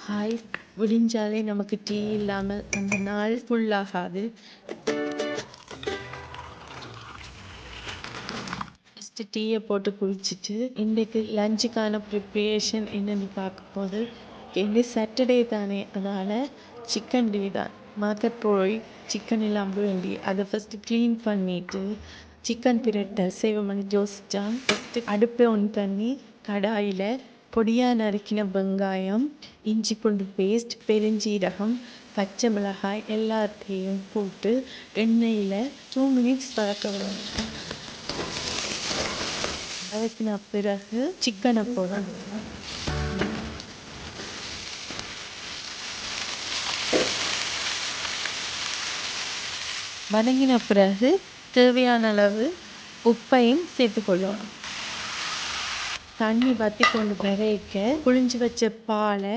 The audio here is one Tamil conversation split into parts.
ஹாய். விடிஞ்சாலே நமக்கு டீ இல்லாமல் அந்த நாள் ஃபுல்லாகாது. ஃபஸ்ட்டு டீயை போட்டு குடிச்சிட்டு இன்றைக்கு லஞ்சுக்கான ப்ரிப்ரேஷன் என்னென்னு பார்க்கும்போது இன்றைக்கி சாட்டர்டே தானே, அதனால் சிக்கன் டே தான். மார்க்கெட் போய் சிக்கன் எல்லாம் வேண்டி அதை ஃபஸ்ட்டு க்ளீன் பண்ணிவிட்டு சிக்கன் பிரட்டை செய்வோம்னு யோசித்தா ஃபஸ்ட்டு அடுப்பை ஆன் பண்ணி கடாயில் பொடியாக நறுக்கின வெங்காயம், இஞ்சி பூண்டு பேஸ்ட், பெருஞ்சீரகம், பச்சை மிளகாய் எல்லாத்தையும் போட்டு எண்ணெயில் 2 மினிட்ஸ் வதக்கணும். வதக்கின பிறகு சிக்கனை போடணும். வதங்கின பிறகு தேவையான அளவு உப்பையும் சேர்த்துக்கொள்ளணும். தண்ணி வற்றி கொண்டு வரைக்க புழிஞ்சு வச்ச பாலை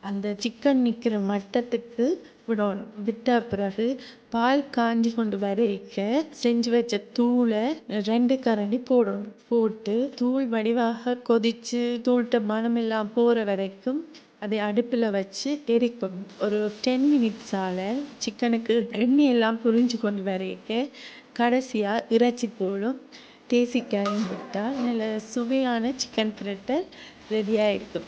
அந்த சிக்கன் நிற்கிற மட்டத்துக்கு விடணும். விட்ட பிறகு பால் காஞ்சி கொண்டு வரைக்க செஞ்சு வச்ச தூளை 2 கரண்டி போடணும். போட்டு தூள் வடிவாக கொதித்து தூள்கிட்ட மணமெல்லாம் போகிற வரைக்கும் அதை அடுப்பில் வச்சு எரிக்கணும். ஒரு 10 மினிட்ஸால் சிக்கனுக்கு எண்ணெயெல்லாம் புரிஞ்சு கொண்டு வரைக்க கடைசியாக இறைச்சி தூளும் தேசிக்காயும் விட்டால் நல்ல சுவையான சிக்கன் பிரட்டை ரெடியாக இருக்கும்.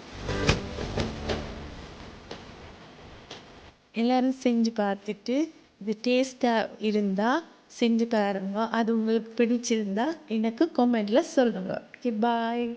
எல்லோரும் செஞ்சு பார்த்துட்டு இது டேஸ்ட்டாக இருந்தால் செஞ்சு பாருங்க. அது உங்களுக்கு பிடிச்சிருந்தா எனக்கு கமெண்டில் சொல்லுங்கள். ஓகே, பாய்.